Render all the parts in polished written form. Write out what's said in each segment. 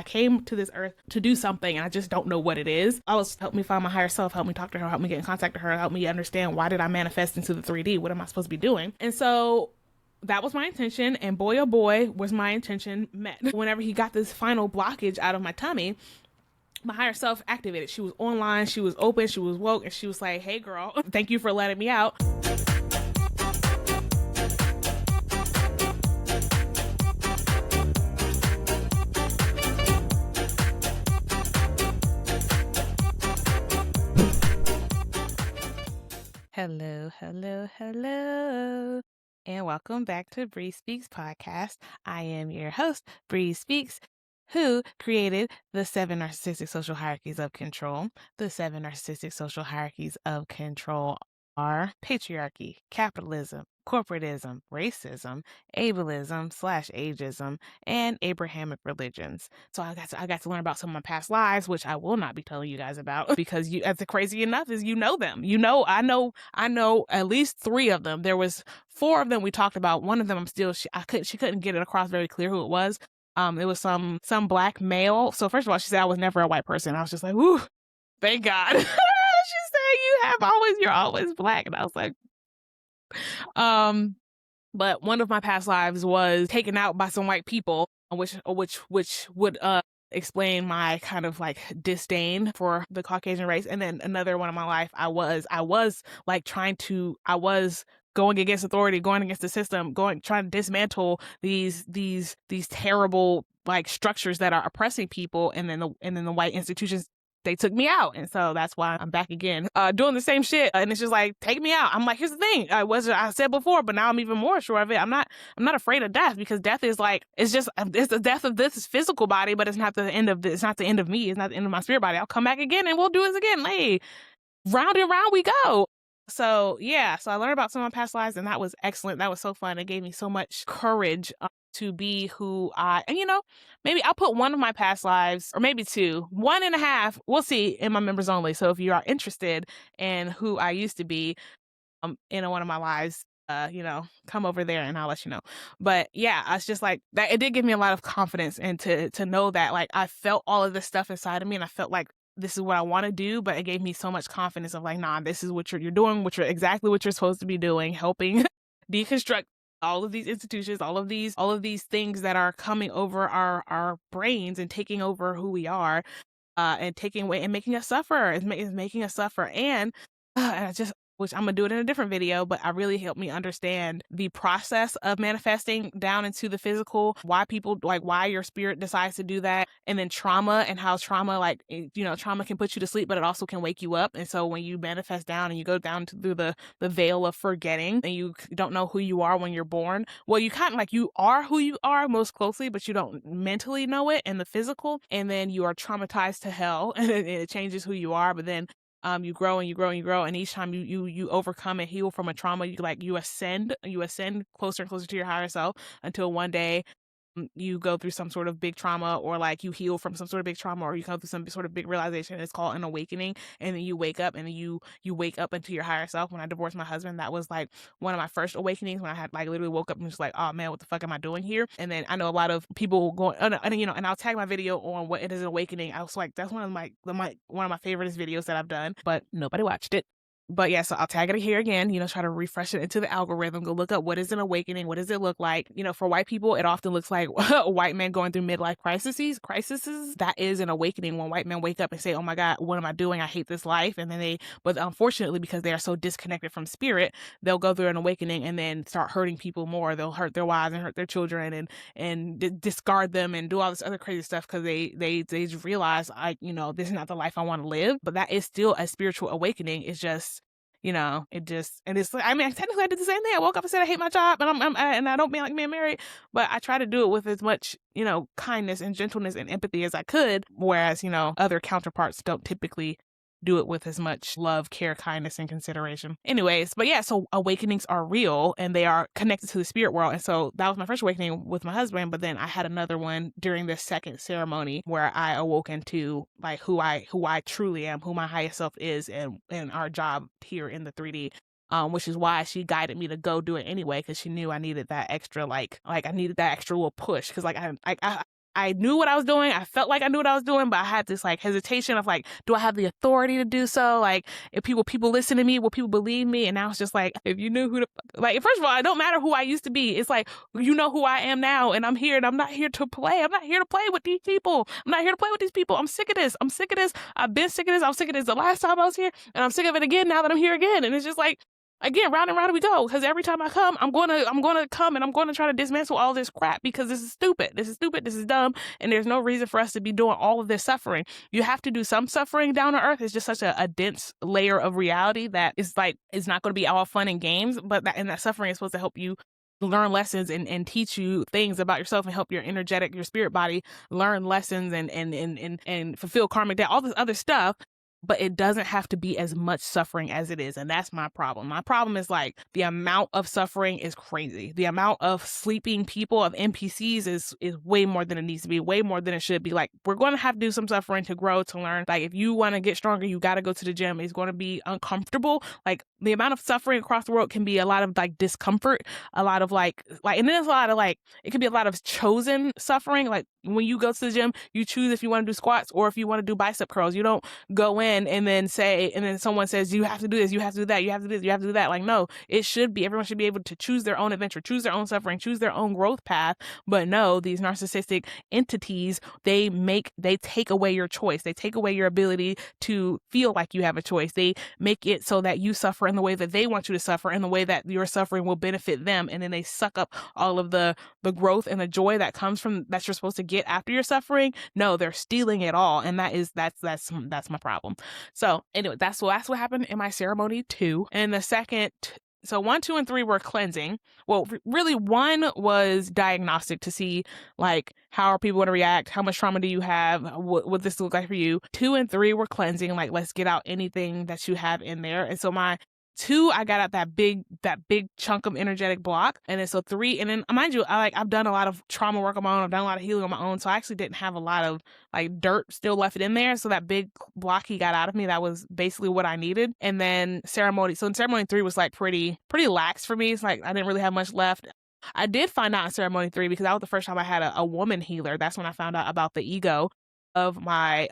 came to this earth to do something and I just don't know what it is. Help me find my higher self, help me talk to her, help me get in contact with her, help me understand why did I manifest into the 3D? What am I supposed to be doing? And so that was my intention, and boy oh boy was my intention met. Whenever he got this final blockage out of my tummy, my higher self activated. She was online, she was open, she was woke, and she was like, hey girl, thank you for letting me out. Hello, hello, hello, and welcome back to Bree Speaks podcast. I am your host, Bree Speaks, who created the 7 narcissistic social hierarchies of control. The 7 narcissistic social hierarchies of control are patriarchy, capitalism, corporatism, racism, ableism/ageism, and Abrahamic religions. So I got to learn about some of my past lives, which I will not be telling you guys about because as crazy enough as you know them. I know at least 3 of them. There was 4 of them we talked about. One of them she couldn't get it across very clear who it was. It was some Black male. So first of all, she said I was never a white person. I was just like, woo, thank God. She said you're always Black. And I was like, but one of my past lives was taken out by some white people, which would explain my kind of like disdain for the Caucasian race. And then another one of my life, I was going against authority, going against the system, trying to dismantle these terrible like structures that are oppressing people, and then the white institutions, they took me out. And so that's why I'm back again, doing the same shit. And it's just like, take me out. I'm like, here's the thing. I said before, but now I'm even more sure of it. I'm not afraid of death, because death is like, it's the death of this physical body, but it's not the end of this. It's not the end of me. It's not the end of my spirit body. I'll come back again and we'll do this again. Hey, round and round we go. So yeah, so I learned about some of my past lives, and that was excellent. That was so fun. It gave me so much courage to be who and maybe I'll put one of my past lives, or maybe 2, 1.5, we'll see, in my members only. So if you are interested in who I used to be in one of my lives, come over there and I'll let you know. But yeah, it's just like that. It did give me a lot of confidence, and to know that like I felt all of this stuff inside of me, and I felt like this is what I want to do, but it gave me so much confidence of like, nah, this is what you're doing, exactly what you're supposed to be doing, helping deconstruct all of these institutions, all of these things that are coming over our brains and taking over who we are, and taking away and making us suffer. Is making us suffer. And I just, which I'm gonna do it in a different video, but it really helped me understand the process of manifesting down into the physical, why your spirit decides to do that, and then trauma, and how trauma, trauma can put you to sleep, but it also can wake you up. And so when you manifest down and you go down through the veil of forgetting, and you don't know who you are when you're born, well, you kind of like, you are who you are most closely, but you don't mentally know it in the physical, and then you are traumatized to hell, and it changes who you are. But then you grow and you grow and you grow, and each time you overcome and heal from a trauma, you ascend closer and closer to your higher self, until one day you go through some sort of big trauma, or like you heal from some sort of big trauma, or you go through some sort of big realization. It's called an awakening, and then you wake up, and then you wake up into your higher self. When I divorced my husband, that was like one of my first awakenings, when I had like literally woke up and was like, oh man, what the fuck am I doing here? And then I know a lot of people going, and I'll tag my video on what it is, an awakening. I was like, that's one of my favorite videos that I've done, but nobody watched it. But yeah, so I'll tag it here again, try to refresh it into the algorithm, go look up what is an awakening, what does it look like? For white people, it often looks like a white man going through midlife crises. That is an awakening, when white men wake up and say, oh my God, what am I doing? I hate this life. And then but unfortunately, because they are so disconnected from spirit, they'll go through an awakening and then start hurting people more. They'll hurt their wives and hurt their children and discard them and do all this other crazy stuff, because they just realize, this is not the life I want to live. But that is still a spiritual awakening. It's just, it's like, technically I did the same thing. I woke up and said I hate my job, and I don't mean like being married, but I try to do it with as much, kindness and gentleness and empathy as I could. Whereas, other counterparts don't typically do it with as much love, care, kindness, and consideration. Anyways, but yeah, so awakenings are real, and they are connected to the spirit world. And so that was my first awakening with my husband. But then I had another one during this second ceremony, where I awoke into like who I truly am, who my highest self is, and our job here in the 3D. Which is why she guided me to go do it anyway, because she knew I needed that extra, like I needed that extra little push, because like I I knew what I was doing. I felt like I knew what I was doing, but I had this like hesitation of like, do I have the authority to do so? Like, if people listen to me, will people believe me? And now it's just like, if you knew who to, like, first of all, it don't matter who I used to be. It's like, you know who I am now, and I'm here, and I'm not here to play. I'm not here to play with these people. I'm not here to play with these people. I'm sick of this. I'm sick of this. I've been sick of this. I was sick of this the last time I was here, and I'm sick of it again now that I'm here again. And it's just like, again, round and round we go. Because every time I come, I'm gonna come and I'm gonna try to dismantle all this crap because this is stupid. This is stupid. This is dumb. And there's no reason for us to be doing all of this suffering. You have to do some suffering down to earth. It's just such a dense layer of reality that is like, it's not going to be all fun and games. But that suffering is supposed to help you learn lessons and teach you things about yourself and help your energetic, your spirit body learn lessons and fulfill karmic debt, all this other stuff. But it doesn't have to be as much suffering as it is. And that's my problem. My problem is like the amount of suffering is crazy. The amount of sleeping people, of NPCs is way more than it needs to be, way more than it should be. Like, we're going to have to do some suffering to grow, to learn. Like, if you want to get stronger, you got to go to the gym. It's going to be uncomfortable. Like, the amount of suffering across the world can be a lot of like discomfort, a lot of like, and then there's a lot of like, it could be a lot of chosen suffering. Like, when you go to the gym, you choose if you want to do squats or if you want to do bicep curls. You don't go in and then someone says, you have to do this, you have to do that, you have to do this, you have to do that. Like, no, everyone should be able to choose their own adventure, choose their own suffering, choose their own growth path. But no, these narcissistic entities, they take away your choice. They take away your ability to feel like you have a choice. They make it so that you suffer in the way that they want you to suffer, in the way that your suffering will benefit them. And then they suck up all of the growth and the joy that comes from, that you're supposed to get after your suffering. No, they're stealing it all. And that's my problem. So anyway, that's what happened in my ceremony 2. And the second, so 1, 2, and 3 were cleansing. Well, really 1 was diagnostic to see like, how are people going to react? How much trauma do you have? What this look like for you? 2 and 3 were cleansing. Like, let's get out anything that you have in there. And so my 2, I got out that big chunk of energetic block. And then so 3, and then mind you, I've done a lot of trauma work on my own. I've done a lot of healing on my own. So I actually didn't have a lot of like dirt still left in there. So that big block he got out of me, that was basically what I needed. And then ceremony 3 was like pretty lax for me. It's like, I didn't really have much left. I did find out in ceremony 3, because that was the first time I had a woman healer. That's when I found out about the ego of my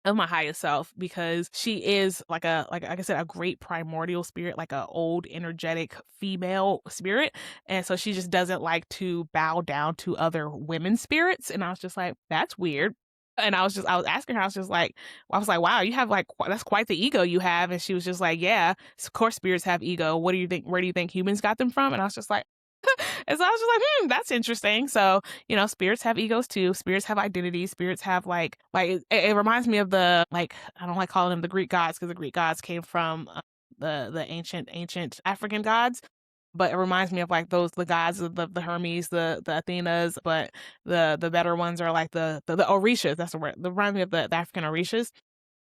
highest self, because she is like I said, a great primordial spirit, like a old energetic female spirit. And so she just doesn't like to bow down to other women's spirits. And I was just like, that's weird. And I was asking her, I was like, wow, you have like, that's quite the ego you have. And she was just like, yeah, of course spirits have ego. What do you think? Where do you think humans got them from? And I was just like, and so I was just like, that's interesting. So, spirits have egos too. Spirits have identities. Spirits have like it reminds me of the, like, I don't like calling them the Greek gods, because the Greek gods came from the ancient African gods. But it reminds me of like the gods of the Hermes, the Athenas, but the better ones are like the Orishas. That's the word. They remind me of the African Orishas.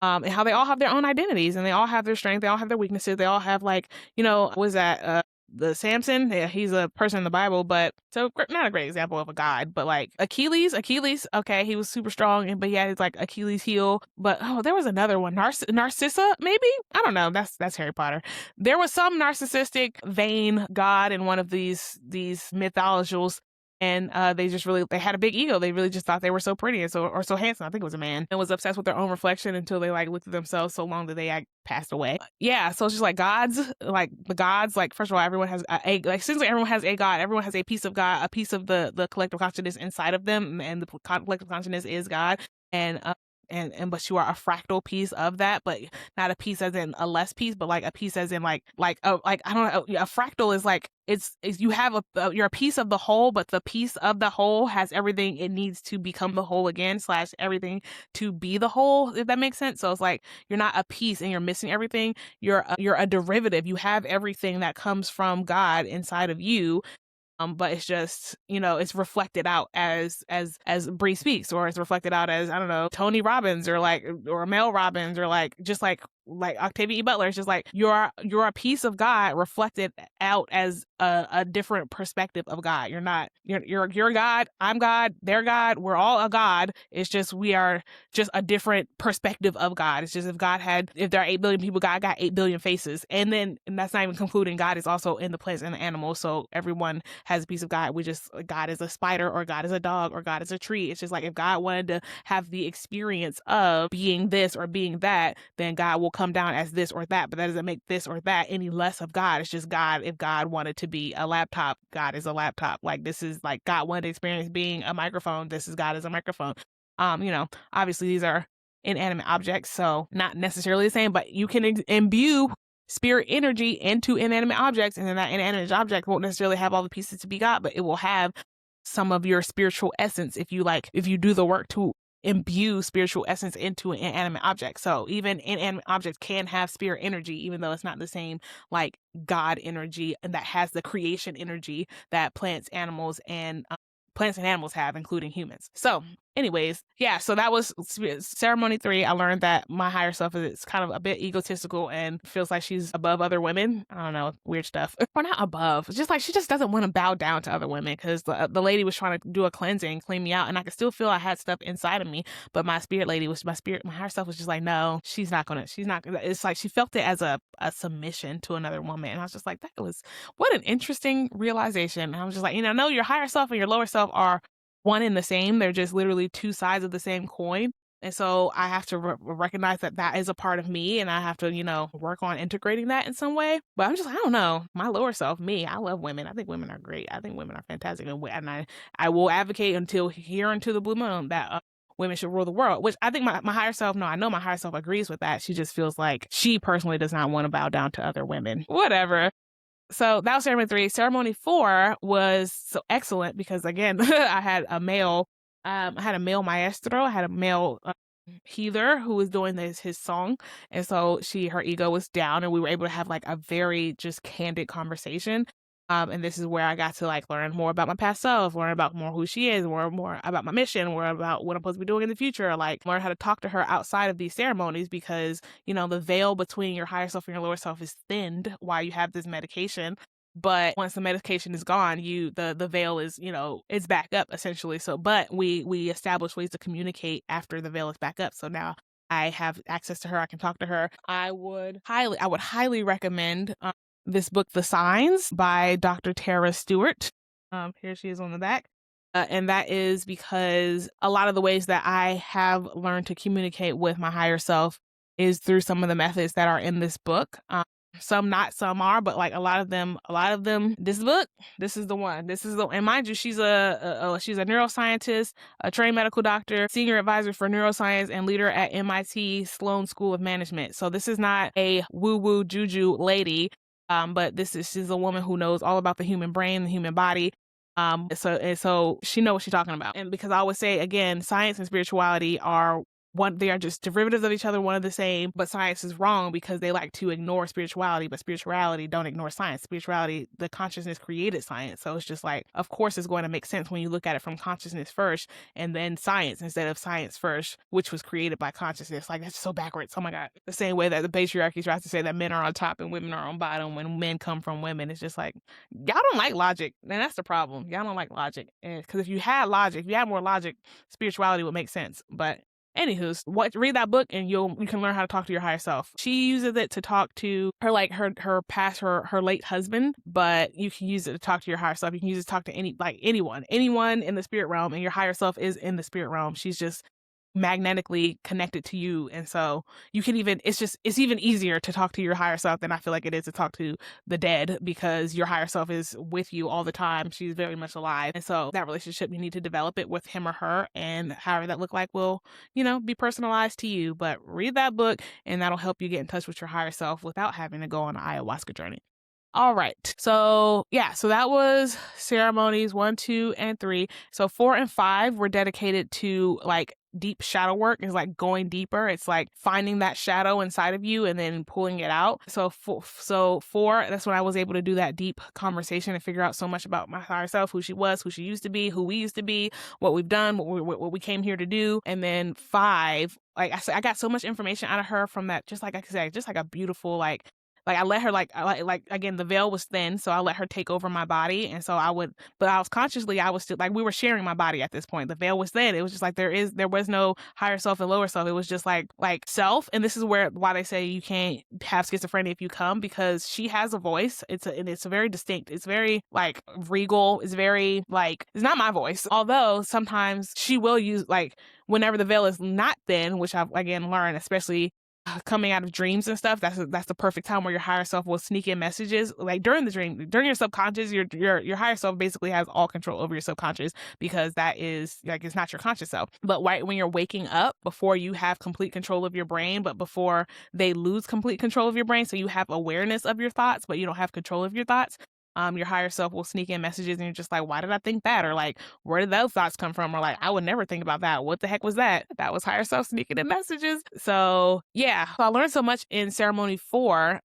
And how they all have their own identities, and they all have their strength. They all have their weaknesses. They all have like, was that the Samson? Yeah, he's a person in the Bible, but so not a great example of a god. But like Achilles, okay, he was super strong, but he had his like Achilles heel. But there was another one, Narcissa, maybe, I don't know. That's Harry Potter. There was some narcissistic, vain god in one of these mythologies. And they had a big ego. They really just thought they were so pretty and so handsome. I think it was a man, and was obsessed with their own reflection until they like looked at themselves so long that they passed away. Yeah, so it's just like gods, like the gods. Like, first of all, everyone has essentially everyone has a god. Everyone has a piece of God, a piece of the collective consciousness inside of them, and the collective consciousness is God. And but you are a fractal piece of that, but not a piece as in a less piece, but like a piece as in like I don't know. A fractal is like it's you have you're a piece of the whole, but the piece of the whole has everything it needs to become the whole again / everything to be the whole, if that makes sense. So it's like you're not a piece and you're missing everything. You're a derivative. You have everything that comes from God inside of you. But it's just, it's reflected out as Bree Speaks, or it's reflected out as, I don't know, Tony Robbins or Mel Robbins, or like, just like like Octavia E. Butler. It's just like you're a piece of God reflected out as a different perspective of God. You're God, I'm God, they're God, we're all a God. It's just we are just a different perspective of God. It's just if there are 8 billion people, God got 8 billion faces. And that's not even concluding God is also in the plants and the animals. So everyone has a piece of God. God is a spider, or God is a dog, or God is a tree. It's just like if God wanted to have the experience of being this or being that, then God will come down as this or that. But that doesn't make this or that any less of God. It's just God. If God wanted to be a laptop, God is a laptop. Like this is like God wanted to experience being a microphone. This is God as a microphone. Obviously these are inanimate objects, so not necessarily the same, but you can imbue spirit energy into inanimate objects, and then that inanimate object won't necessarily have all the pieces to be God, but it will have some of your spiritual essence if you do the work to imbue spiritual essence into an inanimate object. So even inanimate objects can have spirit energy, even though it's not the same like God energy, and that has the creation energy that plants and animals have, including humans. So anyways, yeah, so that was ceremony 3. I learned that my higher self is kind of a bit egotistical and feels like she's above other women. I don't know, weird stuff. Or not above. It's just like she just doesn't want to bow down to other women, because the lady was trying to do a cleansing, clean me out, and I could still feel I had stuff inside of me. But my higher self was just like, no, she's not gonna. It's like she felt it as a submission to another woman. And I was just like, what an interesting realization. And I was just like, no, your higher self and your lower self are one and the same. They're just literally two sides of the same coin. And so I have to recognize that is a part of me, and I have to, work on integrating that in some way. But I'm just, I don't know, my lower self, me, I love women. I think women are great. I think women are fantastic. And I will advocate until the blue moon that women should rule the world, which I think my higher self, no, I know my higher self agrees with that. She just feels like she personally does not want to bow down to other women. Whatever. So that was ceremony 3. Ceremony 4 was so excellent because, again, I had a male maestro. I had a male healer who was doing his song. And so her ego was down, and we were able to have like a very just candid conversation. And this is where I got to like learn more about my past self, learn about more who she is, more about my mission, more about what I'm supposed to be doing in the future, like learn how to talk to her outside of these ceremonies, because, the veil between your higher self and your lower self is thinned while you have this medication. But once the medication is gone, the veil is, it's back up essentially. So, but we establish ways to communicate after the veil is back up. So now I have access to her. I can talk to her. I would highly recommend this book, The Signs, by Dr. Tara Stewart. Here she is on the back. And that is because a lot of the ways that I have learned to communicate with my higher self is through some of the methods that are in this book. Some not, some are, but like a lot of them, this book, this is the one. And mind you, she's a neuroscientist, a trained medical doctor, senior advisor for neuroscience, and leader at MIT Sloan School of Management. So this is not a woo-woo juju lady. But she's a woman who knows all about the human brain, the human body. So she knows what she's talking about. And because I always say, again, science and spirituality they are just derivatives of each other, one of the same, but science is wrong because they like to ignore spirituality, but spirituality don't ignore science. Spirituality, the consciousness created science. So it's just like, of course it's going to make sense when you look at it from consciousness first and then science instead of science first, which was created by consciousness. Like, that's so backwards. Oh my God. The same way that the patriarchy tries to say that men are on top and women are on bottom when men come from women. It's just like, y'all don't like logic. And that's the problem. Y'all don't like logic. Because if you had more logic, spirituality would make sense. But anywho's, read that book and you can learn how to talk to your higher self. She uses it to talk to her past, her late husband, but you can use it to talk to your higher self. You can use it to talk to anyone in the spirit realm, and your higher self is in the spirit realm. She's just magnetically connected to you, and so you can it's even easier to talk to your higher self than I feel like it is to talk to the dead, because your higher self is with you all the time. She's very much alive, and so that relationship, you need to develop it with him or her, and however that look like will be personalized to you. But read that book, and that'll help you get in touch with your higher self without having to go on an ayahuasca journey. All right. So that was ceremonies 1, 2, and 3. So 4 and 5 were dedicated to like deep shadow work is like going deeper. It's like finding that shadow inside of you and then pulling it out. So four, that's when I was able to do that deep conversation and figure out so much about my higher self, who she was, who she used to be, who we used to be, what we've done, what we came here to do. And then five, like I said, I got so much information out of her from that. Just like I said, just like a beautiful, like I let her like again, the veil was thin, so I let her take over my body. And so but I was consciously, I was still like, we were sharing my body at this point. The veil was thin. It was just like, there was no higher self and lower self. It was just like self. And this is why they say you can't have schizophrenia if you come, because she has a voice. It's a very distinct. It's very like regal. It's very like, it's not my voice. Although sometimes she will use, like, whenever the veil is not thin, which I've again learned, especially coming out of dreams and stuff, that's the perfect time where your higher self will sneak in messages. Like during the dream, during your subconscious, your higher self basically has all control over your subconscious, because that is like, it's not your conscious self. But right when you're waking up, before you have complete control of your brain, but before they lose complete control of your brain, so you have awareness of your thoughts, but you don't have control of your thoughts. Your higher self will sneak in messages and you're just like, why did I think that? Or like, where did those thoughts come from? Or like, I would never think about that. What the heck was that? That was higher self sneaking in messages. So yeah, so I learned so much in ceremony 4.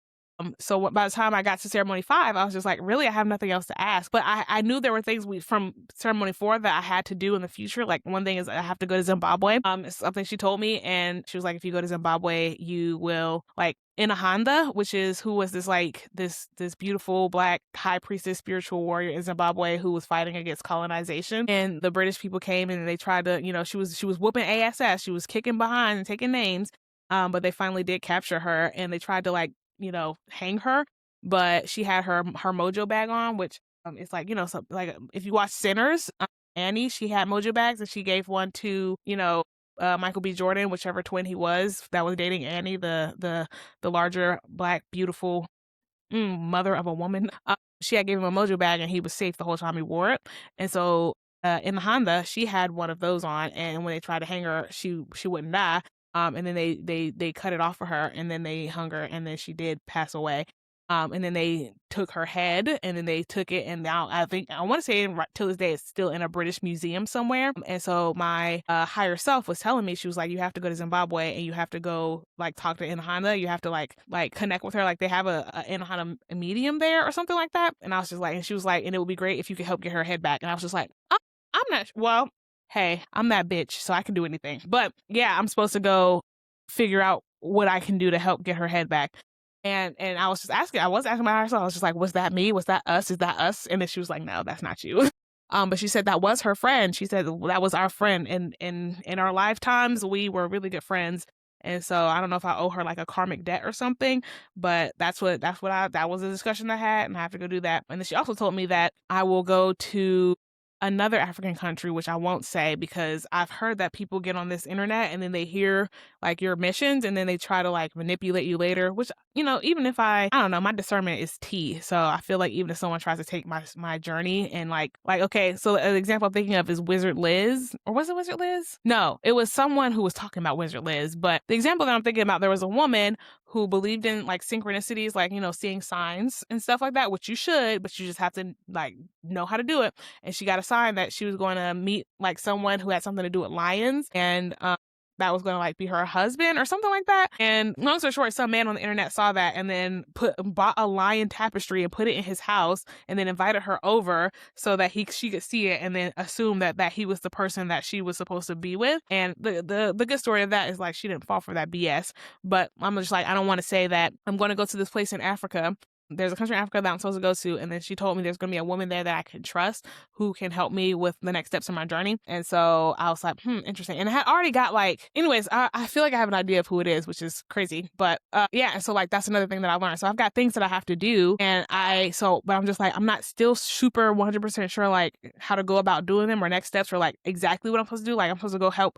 So by the time I got to ceremony 5, I was just like, really, I have nothing else to ask. But I knew there were things from ceremony 4 that I had to do in the future. Like one thing is I have to go to Zimbabwe. It's something she told me, and she was like, if you go to Zimbabwe, you will like Inahanda, who was this beautiful Black high priestess, spiritual warrior in Zimbabwe who was fighting against colonization. And the British people came and they tried to, she was whooping ass. She was kicking behind and taking names. But they finally did capture her, and they tried to hang her, but she had her mojo bag on, which it's like, so, like if you watch Sinners, Annie, she had mojo bags, and she gave one to, Michael B. Jordan, whichever twin he was that was dating Annie, the larger Black, beautiful mother of a woman. She had given him a mojo bag, and he was safe the whole time he wore it. And so in the Honda, she had one of those on, and when they tried to hang her, she wouldn't die. And then they cut it off for her, and then they hung her, and then she did pass away. And then they took her head, and then they took it, and now I want to say till this day it's still in a British museum somewhere. And so my higher self was telling me, she was like, you have to go to Zimbabwe, and you have to go like talk to Inahana. You have to like connect with her. Like they have a Inahana medium there or something like that. And I was just like, and she was like, and it would be great if you could help get her head back. And I was just like, I'm not, well, hey, I'm that bitch, so I can do anything. But yeah, I'm supposed to go figure out what I can do to help get her head back. And I was asking myself, I was just like, was that me? Was that us? Is that us? And then she was like, no, that's not you. But she said that was her friend. She said that was our friend. And in our lifetimes, we were really good friends. And so I don't know if I owe her like a karmic debt or something, but that was a discussion I had, and I have to go do that. And then she also told me that I will go to another African country, which I won't say, because I've heard that people get on this internet and then they hear like your missions, and then they try to like manipulate you later, which, even if I don't know, my discernment is T. So I feel like even if someone tries to take my journey and like, okay, so an example I'm thinking of is Wizard Liz, or was it Wizard Liz? No, it was someone who was talking about Wizard Liz. But the example that I'm thinking about, there was a woman who believed in like synchronicities, like, seeing signs and stuff like that, which you should, but you just have to like know how to do it. And she got a sign that she was going to meet like someone who had something to do with lions, and that was going to like be her husband or something like that. And long story short, some man on the internet saw that and then bought a lion tapestry and put it in his house, and then invited her over so that she could see it, and then assume that he was the person that she was supposed to be with. And the good story of that is like, she didn't fall for that BS. But I'm just like, I don't want to say that I'm going to go to this place in Africa. There's a country in Africa that I'm supposed to go to. And then she told me there's going to be a woman there that I can trust who can help me with the next steps in my journey. And so I was like, interesting. And I had already got anyways, I feel like I have an idea of who it is, which is crazy. But yeah. And so like, that's another thing that I learned. So I've got things that I have to do. But I'm just like, I'm not still super 100% sure like how to go about doing them, or next steps, or like exactly what I'm supposed to do. Like I'm supposed to go help,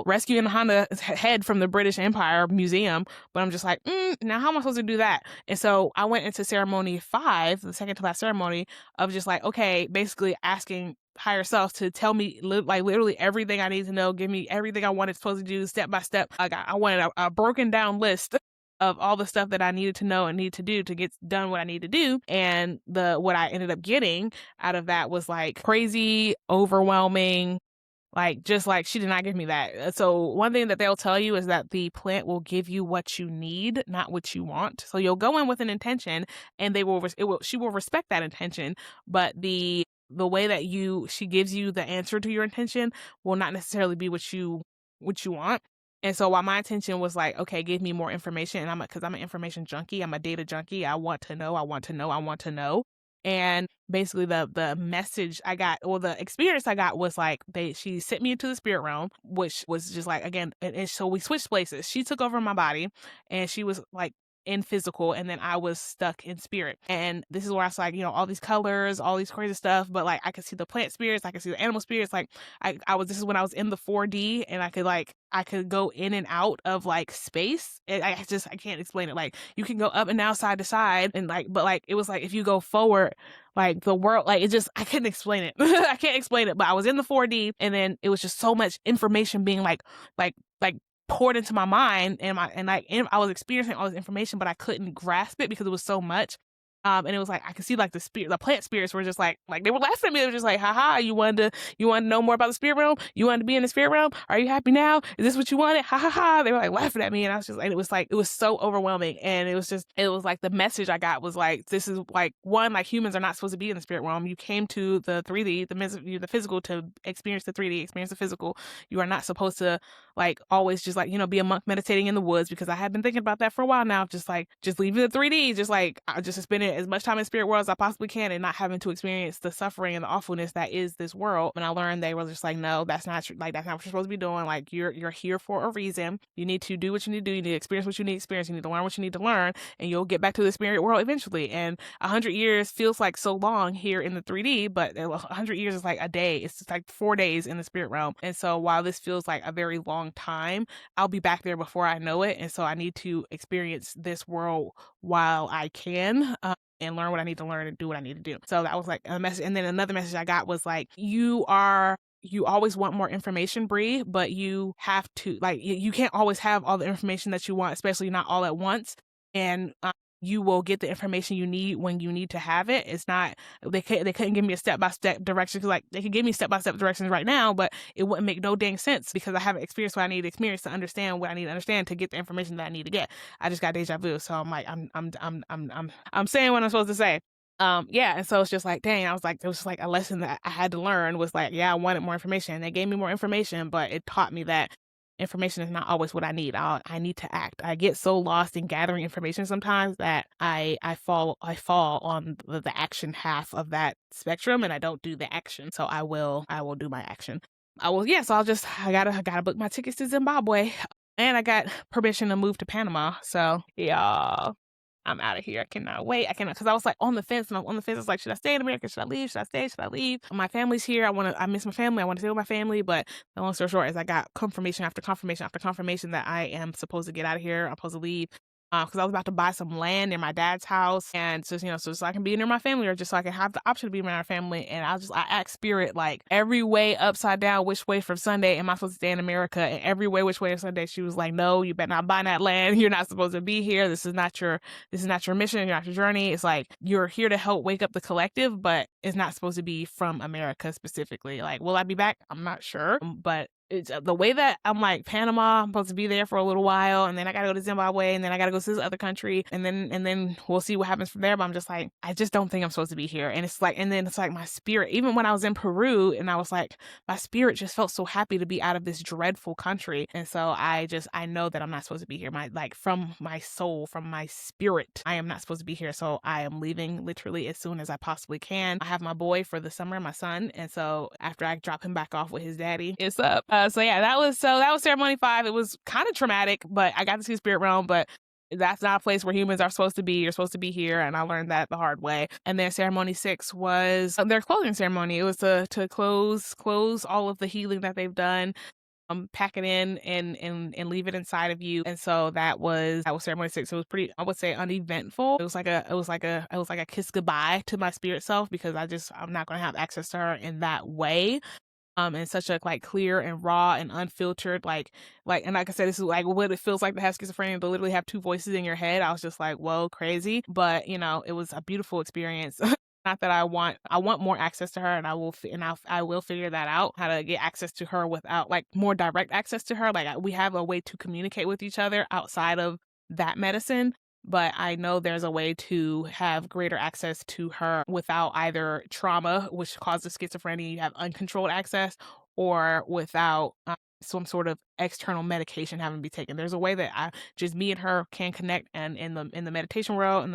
rescue Honda's head from the British Empire Museum. But I'm just like, now how am I supposed to do that? And so I went into ceremony 5, the second to last ceremony, of just like, okay, basically asking higher self to tell me like literally everything I need to know, give me everything I wanted supposed to do step by step. Like I wanted a broken down list of all the stuff that I needed to know and need to do to get done what I need to do. And what I ended up getting out of that was like crazy, overwhelming, Like, just like she did not give me that. So one thing that they'll tell you is that the plant will give you what you need, not what you want. So you'll go in with an intention, and she will respect that intention, but the way that she gives you the answer to your intention will not necessarily be what you want. And so while my intention was like, okay, give me more information, and because I'm an information junkie, I'm a data junkie. I want to know, I want to know, I want to know. And basically the message I got, or the experience I got, was like she sent me into the spirit realm, which was just like, again, and so we switched places. She took over my body, and she was like in physical, and then I was stuck in spirit. And this is where I was like, all these colors, all these crazy stuff, but like I could see the plant spirits, I could see the animal spirits. Like this is when I was in the 4D, and I could go in and out of like space. I can't explain it. Like you can go up and down, side to side, and like, but like it was like if you go forward, like the world, like I couldn't explain it. I can't explain it, but I was in the 4D, and then it was just so much information being like poured into my mind, and I was experiencing all this information, but I couldn't grasp it because it was so much. And it was like I could see like the plant spirits were just like they were laughing at me. They were just like, haha, you wanted to know more about the spirit realm? You wanted to be in the spirit realm? Are you happy now? Is this what you wanted? Ha ha ha. They were like laughing at me, and I was just like, it was so overwhelming. And it was like the message I got was like, this is like, one, like humans are not supposed to be in the spirit realm. You came to the 3D, the physical, to experience the 3D, experience the physical. You are not supposed to like always just like, be a monk meditating in the woods, because I had been thinking about that for a while now. Just like, just leaving the 3D, just like, I just spending as much time in spirit world as I possibly can, and not having to experience the suffering and the awfulness that is this world. And I learned they were just like, no, that's not true. Like, that's not what you're supposed to be doing. Like, you're here for a reason. You need to do what you need to do. You need to experience what you need to experience. You need to learn what you need to learn, and you'll get back to the spirit world eventually. And 100 years feels like so long here in the 3D, but 100 years is like a day. It's just like 4 days in the spirit realm. And so while this feels like a very long time, I'll be back there before I know it. And so I need to experience this world while I can, and learn what I need to learn and do what I need to do. So that was like a message. And then another message I got was like, you always want more information, Bree, but you have to, like, you can't always have all the information that you want, especially not all at once. And you will get the information you need when you need to have it. It's not, they couldn't give me a step-by-step direction, because like they could give me step-by-step directions right now, but it wouldn't make no dang sense, because I haven't experienced what I need to experience to understand what I need to understand to get the information that I need to get. I just got deja vu. So I'm like, I'm saying what I'm supposed to say. Yeah, and so it's just like, dang, I was like, it was just like a lesson that I had to learn, was like, yeah, I wanted more information, and they gave me more information, but it taught me that information is not always what I need. I need to act. I get so lost in gathering information sometimes that I fall on the action half of that spectrum, and I don't do the action. So I will do my action. So I gotta book my tickets to Zimbabwe, and I got permission to move to Panama. So yeah, I'm out of here. I cannot wait. Because I was like on the fence, and I'm on the fence. I was like, should I stay in America? Should I leave? Should I stay? Should I leave? My family's here. I miss my family. I want to stay with my family. But the long story short is I got confirmation after confirmation after confirmation that I am supposed to get out of here. I'm supposed to leave. Because I was about to buy some land near my dad's house, and so so I can be near my family, or just so I can have the option to be near my family. And I asked Spirit, like, every way upside down, which way from Sunday am I supposed to stay in America? And every way which way from Sunday, she was like, no, you better not buy that land. You're not supposed to be here. This is not your mission. You're not your journey. It's like, you're here to help wake up the collective, but it's not supposed to be from America specifically. Like, will I be back? I'm not sure, but it's the way that I'm like, Panama, I'm supposed to be there for a little while, and then I gotta go to Zimbabwe, and then I gotta go to this other country, and then we'll see what happens from there. But I'm just like, I just don't think I'm supposed to be here. And it's like, and then it's like my spirit, even when I was in Peru, and I was like, my spirit just felt so happy to be out of this dreadful country. And so I know that I'm not supposed to be here. From my soul, from my spirit, I am not supposed to be here. So I am leaving literally as soon as I possibly can. I have my boy for the summer, my son, and so after I drop him back off with his daddy, it's up. So yeah, that was ceremony 5. It was kind of traumatic, but I got to see spirit realm, but that's not a place where humans are supposed to be. You're supposed to be here, and I learned that the hard way. And then ceremony 6 was their closing ceremony. It was to close all of the healing that they've done, pack it in and leave it inside of you. And so that was ceremony 6. It was pretty, I would say, uneventful. It was like a kiss goodbye to my spirit self, because I'm not going to have access to her in that way. In such a like clear and raw and unfiltered, and like I said, this is like what it feels like to have schizophrenia, to literally have 2 voices in your head. I was just like, whoa, crazy. But it was a beautiful experience. Not that I want more access to her, and I will figure that out, how to get access to her without, like, more direct access to her. Like, we have a way to communicate with each other outside of that medicine, but I know there's a way to have greater access to her without either trauma, which causes schizophrenia, you have uncontrolled access, or without some sort of external medication having to be taken. There's a way that I just me and her can connect, and in the meditation world, in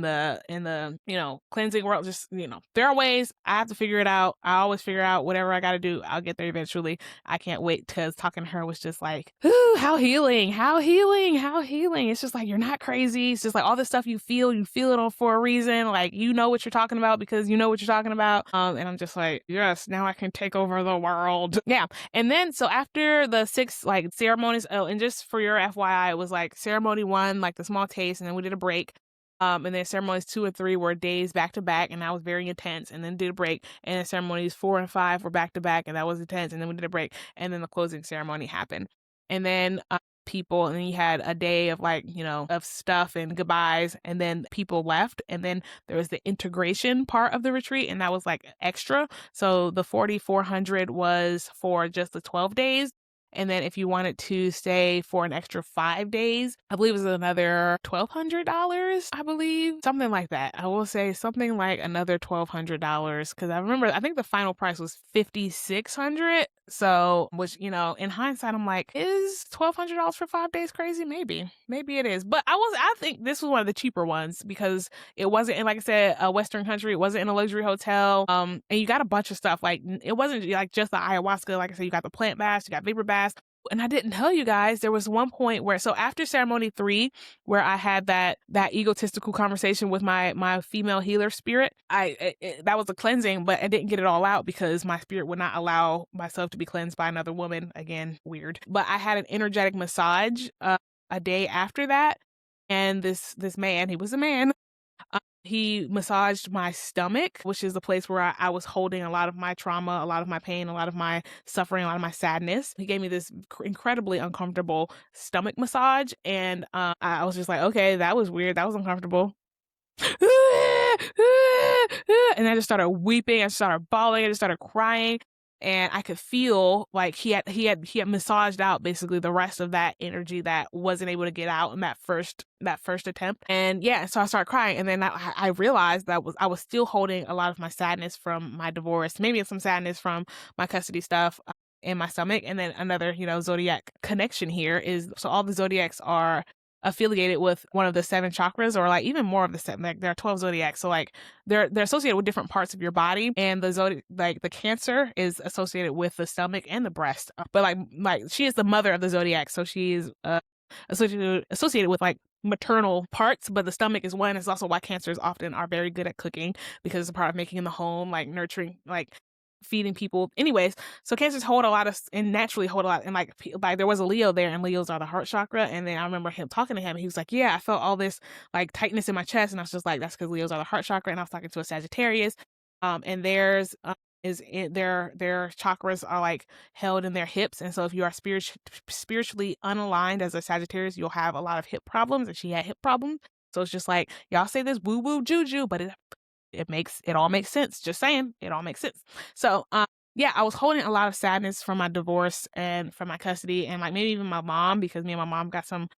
the cleansing world, just there are ways. I have to figure it out. I always figure out whatever I got to do. I'll get there eventually. I can't wait, because talking to her was just like, ooh, how healing, how healing, how healing. It's just like, you're not crazy. It's just like all this stuff you feel it on for a reason. Like, you know what you're talking about because you know what you're talking about. And I'm just like, yes, now I can take over the world. Yeah. And then so after the 6 like ceremonies, oh, and just for your FYI, it was like ceremony 1, like the small taste, and then we did a break. And then ceremonies 2 and 3 were days back to back, and that was very intense. And then did a break. And then ceremonies 4 and 5 were back to back, and that was intense. And then we did a break, and then the closing ceremony happened. And then people, and then you had a day of like, of stuff and goodbyes, and then people left. And then there was the integration part of the retreat, and that was like extra. So the 4,400 was for just the 12 days. And then if you wanted to stay for an extra 5 days, I believe it was another $1,200, I believe. Something like that. I will say something like another $1,200, because I think the final price was $5,600. So, which, in hindsight, I'm like, is $1,200 for 5 days crazy? Maybe it is. But I think this was one of the cheaper ones, because it wasn't in, like I said, a Western country. It wasn't in a luxury hotel. And you got a bunch of stuff. Like, it wasn't like just the ayahuasca. Like I said, you got the plant baths, you got vapor baths. And I didn't tell you guys, there was one point where, so after ceremony 3, where I had that egotistical conversation with my female healer spirit, that was a cleansing, but I didn't get it all out because my spirit would not allow myself to be cleansed by another woman. Again, weird. But I had an energetic massage a day after that, and this man, he was a man. He massaged my stomach, which is the place where I was holding a lot of my trauma, a lot of my pain, a lot of my suffering, a lot of my sadness. He gave me this incredibly uncomfortable stomach massage, and I was just like, okay, that was weird. That was uncomfortable. And I just started weeping. I started bawling. I just started crying. And I could feel like he had massaged out basically the rest of that energy that wasn't able to get out in that first attempt. And yeah, so I started crying, and then I realized that I was still holding a lot of my sadness from my divorce, maybe some sadness from my custody stuff in my stomach. And then another, zodiac connection here is, so all the zodiacs are affiliated with one of the 7 chakras, or like even more of the 7. Like, there are 12 zodiacs, so like they're associated with different parts of your body. And the zodiac, like the Cancer, is associated with the stomach and the breast. But like she is the mother of the zodiac, so she is associated with like maternal parts. But the stomach is one. It's also why Cancers often are very good at cooking, because it's a part of making in the home, like nurturing, like feeding people. Anyways, so Cancers hold a lot of, and naturally hold a lot. And like there was a Leo there, and Leos are the heart chakra. And then I remember him talking to him, and he was like, yeah, I felt all this like tightness in my chest. And I was just like, that's because Leos are the heart chakra. And I was talking to a Sagittarius, and theirs their chakras are like held in their hips. And so if you are spiritually unaligned as a Sagittarius, you'll have a lot of hip problems, and she had hip problems. So it's just like, y'all say this woo woo juju, but it all makes sense. Just saying, it all makes sense. So yeah, I was holding a lot of sadness from my divorce and from my custody, and like maybe even my mom, because me and my mom got some,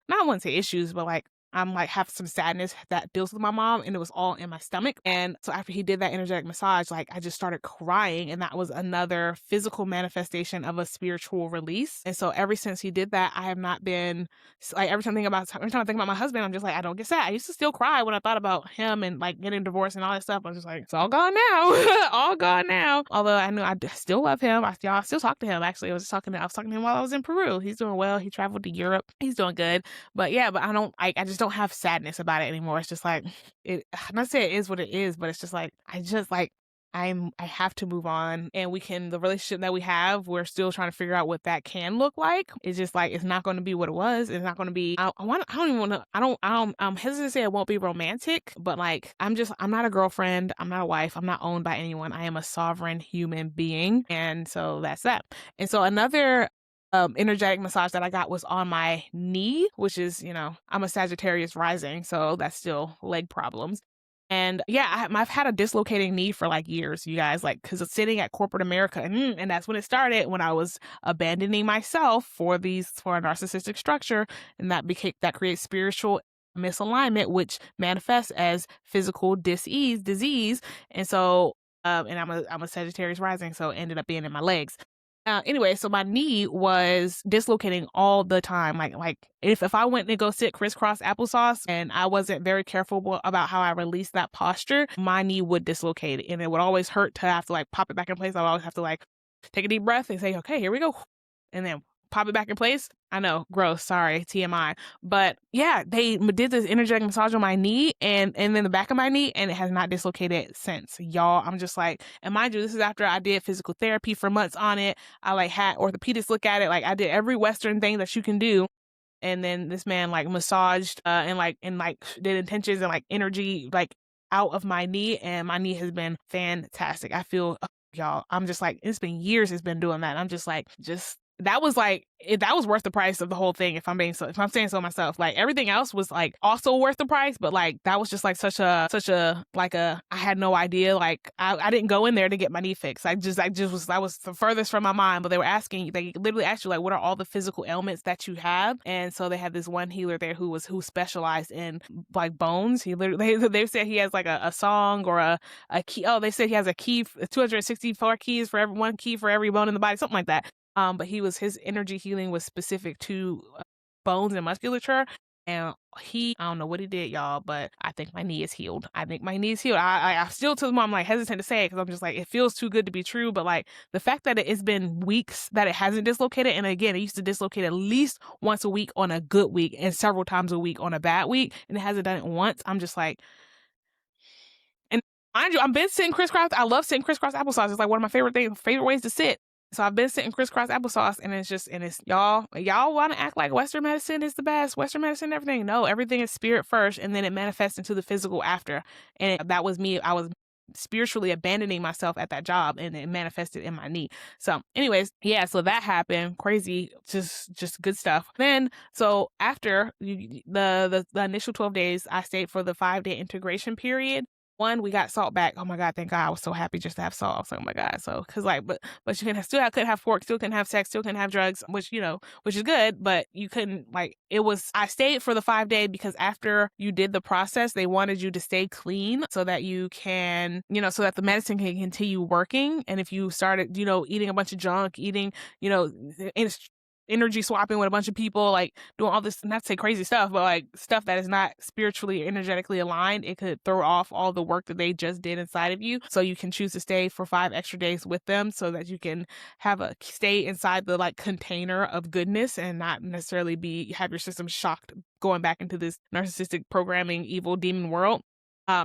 not I wouldn't say issues, but like I'm like have some sadness that deals with my mom, and it was all in my stomach. And so after he did that energetic massage, like I just started crying, and that was another physical manifestation of a spiritual release. And so ever since he did that, I have not been like, every time I think about my husband, I'm just like, I don't get sad. I used to still cry when I thought about him and like getting divorced and all that stuff. I was just like, it's all gone now. All gone now. Although I know I still love him. I still talk to him. Actually, I was talking to him while I was in Peru. He's doing well. He traveled to Europe. He's doing good. But yeah, but I just don't have sadness about it anymore. It's just like, I'm not saying it is what it is, but it's just like, I have to move on, and the relationship that we have, we're still trying to figure out what that can look like. It's just like, it's not going to be what it was. It's not going to be, I'm hesitant to say it won't be romantic, but like, I'm not a girlfriend. I'm not a wife. I'm not owned by anyone. I am a sovereign human being. And so that's that. And so another energetic massage that I got was on my knee, which is, I'm a Sagittarius rising, so that's still leg problems. And yeah, I've had a dislocating knee for like years, you guys, like because of sitting at corporate America, and that's when it started, when I was abandoning myself for a narcissistic structure, and that creates spiritual misalignment, which manifests as physical disease, and so and I'm a Sagittarius rising, so it ended up being in my legs. Anyway, so my knee was dislocating all the time. Like if I went to go sit crisscross applesauce and I wasn't very careful about how I released that posture, my knee would dislocate, and it would always hurt to have to like pop it back in place. I would always have to like take a deep breath and say, okay, here we go, and then pop it back in place. I know, gross. Sorry, TMI. But yeah, they did this energetic massage on my knee and then the back of my knee, and it has not dislocated since. Y'all, I'm just like, and mind you, this is after I did physical therapy for months on it. I like had orthopedists look at it. Like I did every Western thing that you can do. And then this man like massaged and did intentions and like energy like out of my knee, and my knee has been fantastic. I feel y'all, I'm just like, it's been years it's been doing that. I'm just like, just that was like that was worth the price of the whole thing, if I'm saying so myself. Like everything else was like also worth the price, but like that was just like such a like a I had no idea. Like I didn't go in there to get my knee fixed. I was the furthest from my mind. But they literally asked you like, what are all the physical ailments that you have? And so they had this one healer there who specialized in like bones. He literally they said he has like a song or a key. Oh, they said he has a key, 264 keys for every one key for every bone in the body, something like that. But his energy healing was specific to bones and musculature. And I don't know what he did, y'all, but I think my knee is healed. I think my knee is healed. I still to the moment, I'm like hesitant to say it because I'm just like, it feels too good to be true. But like the fact that it's been weeks that it hasn't dislocated. And again, it used to dislocate at least once a week on a good week and several times a week on a bad week. And it hasn't done it once. I'm just like, and mind you, I've been sitting crisscross. I love sitting crisscross applesauce. It's like one of my favorite ways to sit. So I've been sitting crisscross applesauce, and it's y'all want to act like Western medicine is the best, Western medicine, everything. No, everything is spirit first, and then it manifests into the physical after. And that was me. I was spiritually abandoning myself at that job, and it manifested in my knee. So anyways, yeah, so that happened. Crazy, just good stuff. Then, so after the initial 12 days, I stayed for the 5-day integration period. One, we got salt back. Oh my God, thank God. I was so happy just to have salt. I was like, oh my God. So, cause like, but you couldn't have pork, still couldn't have sex, still couldn't have drugs, which is good, but you couldn't I stayed for the 5-day because after you did the process, they wanted you to stay clean so that you can, so that the medicine can continue working. And if you started, eating a bunch of junk, eating, energy swapping with a bunch of people, like doing all this, not to say crazy stuff, but like stuff that is not spiritually or energetically aligned, it could throw off all the work that they just did inside of you. So you can choose to stay for 5 extra days with them so that you can stay inside the like container of goodness and not necessarily have your system shocked going back into this narcissistic programming, evil demon world.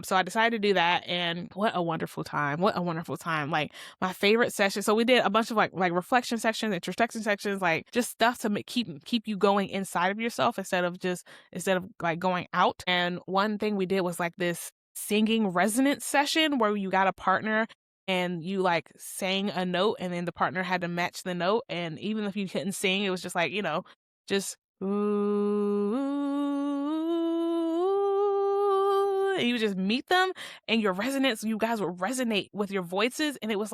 So I decided to do that, and what a wonderful time. What a wonderful time. Like my favorite session. So we did a bunch of like reflection sections, introspection sections, like just stuff to keep you going inside of yourself instead of like going out. And one thing we did was like this singing resonance session where you got a partner and you like sang a note, and then the partner had to match the note. And even if you couldn't sing, it was just like, just ooh, and you would just meet them, and you guys would resonate with your voices. And it was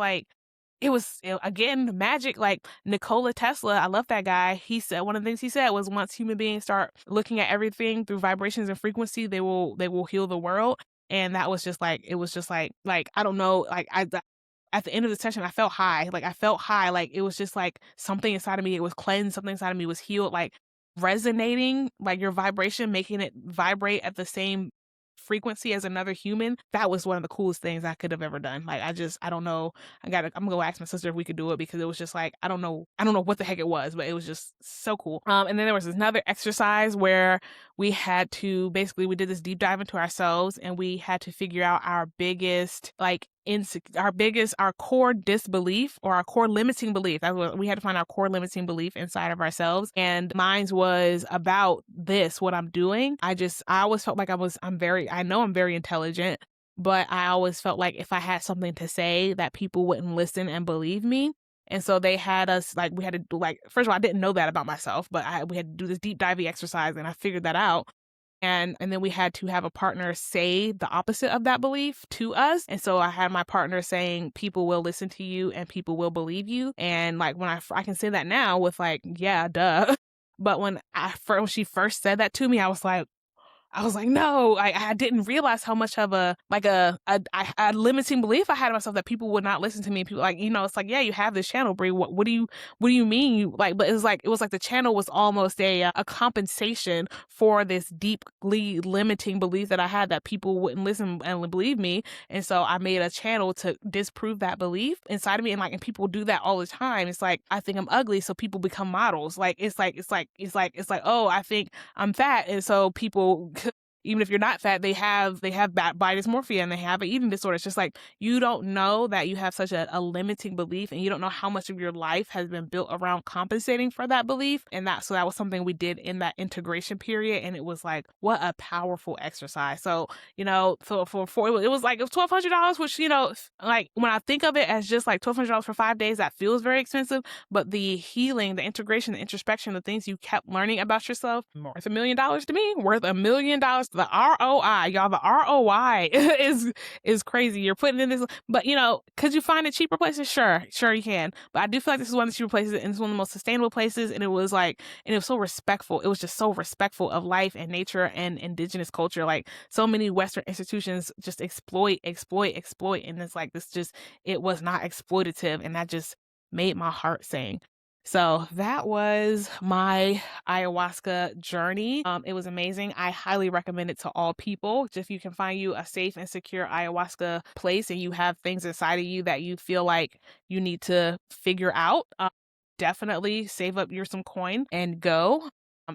again magic. Like Nikola Tesla, I love that guy. He said one of the things he said was, once human beings start looking at everything through vibrations and frequency, they will heal the world. And that was just like, it was just like I don't know, like at the end of the session, I felt high. Like it was just like something inside of me, it was cleansed, something inside of me was healed, like resonating, like your vibration, making it vibrate at the same frequency as another human. That was one of the coolest things I could have ever done. Like I don't know. I'm gonna go ask my sister if we could do it, because it was just like, I don't know what the heck it was, but it was just so cool. And then there was another exercise where we did this deep dive into ourselves, and we had to figure out our biggest our core disbelief, or our core limiting belief. We had to find our core limiting belief inside of ourselves. And mine was about what I'm doing. I always felt like I know I'm very intelligent, but I always felt like if I had something to say that people wouldn't listen and believe me. And so they had us, we had to do, first of all, I didn't know that about myself, but we had to do this deep diving exercise, and I figured that out. And then we had to have a partner say the opposite of that belief to us. And so I had my partner saying, people will listen to you and people will believe you. And like when I can say that now with like, yeah, duh. But when she first said that to me, I was like, no, I didn't realize how much of a limiting belief I had in myself that people would not listen to me. People like, it's like, yeah, you have this channel, Brie. What do you mean? But it was like the channel was almost a compensation for this deeply limiting belief that I had that people wouldn't listen and believe me. And so I made a channel to disprove that belief inside of me. And people do that all the time. It's like, I think I'm ugly, so people become models. It's like, oh, I think I'm fat, and so people, even if you're not fat, they have body dysmorphia and they have an eating disorder. It's just like, you don't know that you have such a limiting belief, and you don't know how much of your life has been built around compensating for that belief. And that was something we did in that integration period. And it was like, what a powerful exercise. So, for it was like, it was $1,200, which, like when I think of it as just like $1,200 for 5 days, that feels very expensive. But the healing, the integration, the introspection, the things you kept learning about yourself, worth $1 million to me, worth $1 million. The ROI, y'all, the ROI is crazy. You're putting in this, but could you find it cheaper places? Sure you can. But I do feel like this is one of the cheaper places, and it's one of the most sustainable places. And it was so respectful. It was just so respectful of life and nature and indigenous culture. Like, so many Western institutions just exploit. And it's like, it was not exploitative. And that just made my heart sing. So that was my ayahuasca journey. It was amazing. I highly recommend it to all people. If you can find you a safe and secure ayahuasca place and you have things inside of you that you feel like you need to figure out, definitely save up some coin and go.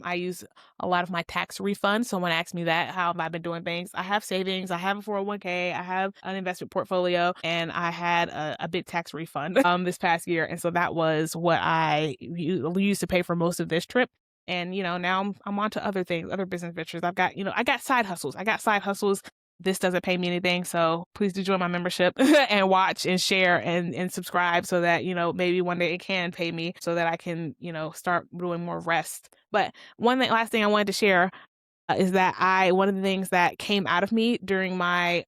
I use a lot of my tax refunds. Someone asked me that, how have I been doing things? I have savings, I have a 401k, I have an investment portfolio, and I had a big tax refund this past year. And so that was what I used to pay for most of this trip. And, now I'm on to other things, other business ventures. I got side hustles. This doesn't pay me anything, so please do join my membership and watch and share and subscribe so that, maybe one day it can pay me so that I can, start doing more rest. But last thing I wanted to share is that one of the things that came out of me during my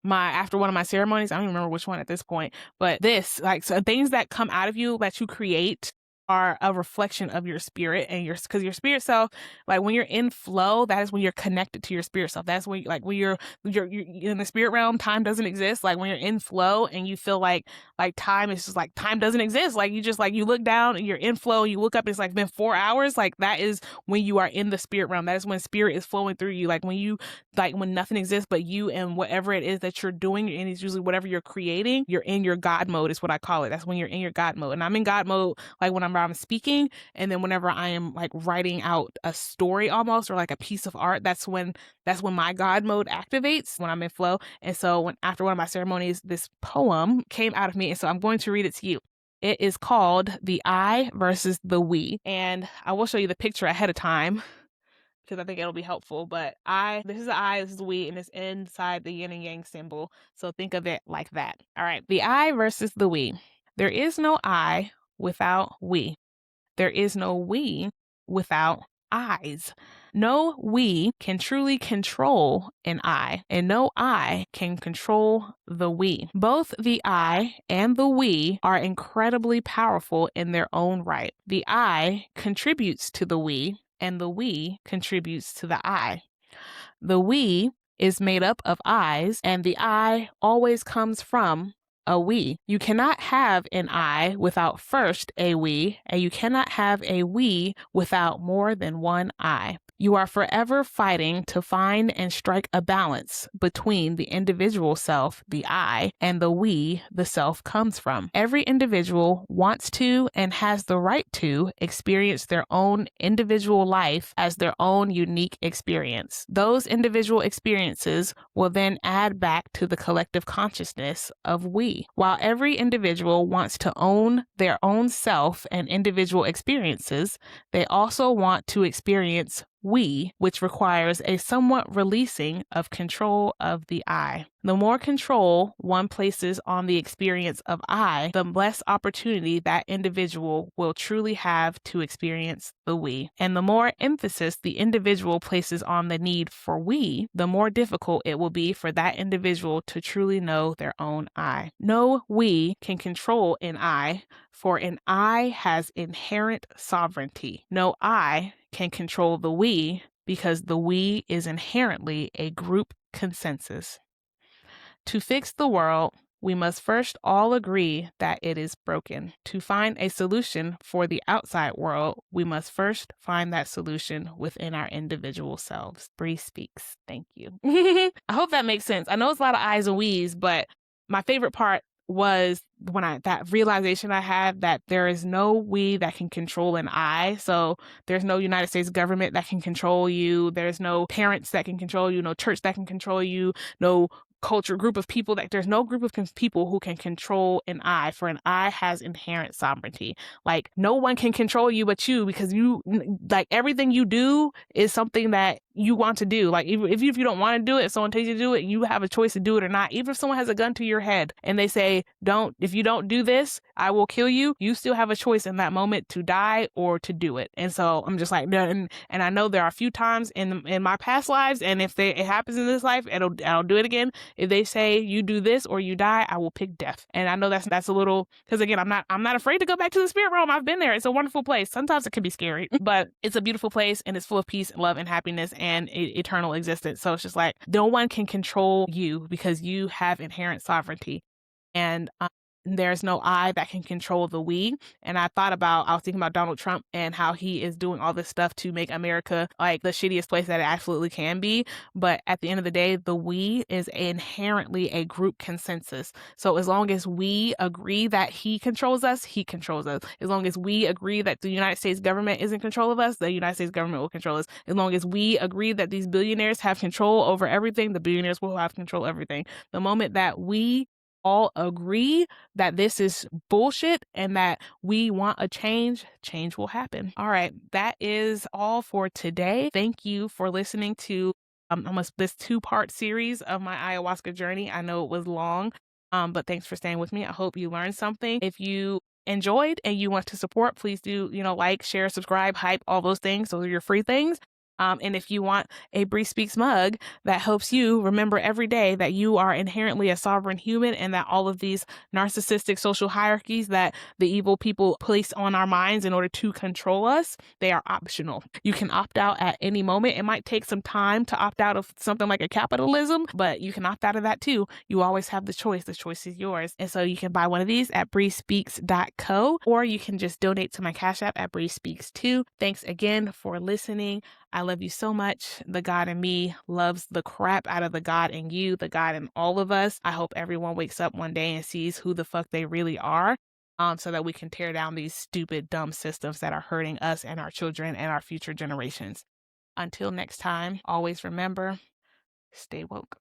after one of my ceremonies, I don't even remember which one at this point, but so things that come out of you that you create are a reflection of your spirit, and because your spirit self, like when you're in flow, that is when you're connected to your spirit self. That's when when you're in the spirit realm, time doesn't exist. Like when you're in flow and you feel like time is just like, time doesn't exist. Like you just you look down and you're in flow and you look up, it's like been 4 hours. Like that is when you are in the spirit realm. That is when spirit is flowing through you. Like when nothing exists but you and whatever it is that you're doing, and it's usually whatever you're creating, you're in your God mode is what I call it. That's when you're in your God mode. And I'm in God mode like when I'm speaking, and then whenever I am like writing out a story almost, or like a piece of art, that's when my God mode activates, when I'm in flow. And so after one of my ceremonies, this poem came out of me, and so I'm going to read it to you. It is called The I versus the We, and I will show you the picture ahead of time because I think it'll be helpful. But this is the I, this is the we, and it's inside the yin and yang symbol. So think of it like that. All right. The I versus the we. There is no I without we. There is no we without I's. No we can truly control an I, and no I can control the we. Both the I and the we are incredibly powerful in their own right. The I contributes to the we, and the we contributes to the I. The we is made up of I's, and the I always comes from a we. You cannot have an I without first a we, and you cannot have a we without more than one I. You are forever fighting to find and strike a balance between the individual self, the I, and the we the self comes from. Every individual wants to and has the right to experience their own individual life as their own unique experience. Those individual experiences will then add back to the collective consciousness of we. While every individual wants to own their own self and individual experiences, they also want to experience we, which requires a somewhat releasing of control of the I. The more control one places on the experience of I, the less opportunity that individual will truly have to experience the we. And the more emphasis the individual places on the need for we, the more difficult it will be for that individual to truly know their own I. No we can control an I, for an I has inherent sovereignty. No I can control the we, because the we is inherently a group consensus. To fix the world, we must first all agree that it is broken. To find a solution for the outside world, we must first find that solution within our individual selves. Bree speaks. Thank you. I hope that makes sense. I know it's a lot of I's and we's, but my favorite part was when that realization I had that there is no we that can control an I. So there's no United States government that can control you. There's no parents that can control you, no church that can control you, no culture group of people, that there's no group of people who can control an I, for an I has inherent sovereignty. Like no one can control you but you, because you, like, everything you do is something that you want to do. Like if you don't want to do it, if someone tells you to do it, you have a choice to do it or not. Even if someone has a gun to your head and they say, if you don't do this, I will kill you, you still have a choice in that moment to die or to do it. And so I'm just like, and I know there are a few times in my past lives, and if it happens in this life, I'll do it again. If they say you do this or you die, I will pick death. And I know that's a little, because again, I'm not afraid to go back to the spirit realm. I've been there. It's a wonderful place. Sometimes it can be scary, but it's a beautiful place, and it's full of peace, love, and happiness, and eternal existence. So it's just like no one can control you because you have inherent sovereignty. And there's no I that can control the we. And I was thinking about Donald Trump and how he is doing all this stuff to make America like the shittiest place that it absolutely can be. But at the end of the day, the we is inherently a group consensus. So as long as we agree that he controls us, he controls us. As long as we agree that the United States government is in control of us, the United States government will control us. As long as we agree that these billionaires have control over everything, the billionaires will have control over everything. The moment that we all agree that this is bullshit and that we want a change will happen. All right, that is all for today. Thank you for listening to this 2-part series of my ayahuasca journey. I know it was long, but thanks for staying with me. I hope you learned something. If you enjoyed and you want to support, please do, like, share, subscribe, hype, all those things. Those are your free things. And if you want a Bree Speaks mug that helps you remember every day that you are inherently a sovereign human, and that all of these narcissistic social hierarchies that the evil people place on our minds in order to control us, they are optional. You can opt out at any moment. It might take some time to opt out of something like a capitalism, but you can opt out of that too. You always have the choice. The choice is yours. And so you can buy one of these at breespeaks.co, or you can just donate to my Cash App at breespeaks2. Thanks again for listening. I love you so much. The God in me loves the crap out of the God in you, the God in all of us. I hope everyone wakes up one day and sees who the fuck they really are, so that we can tear down these stupid, dumb systems that are hurting us and our children and our future generations. Until next time, always remember, stay woke.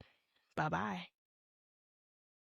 Bye-bye.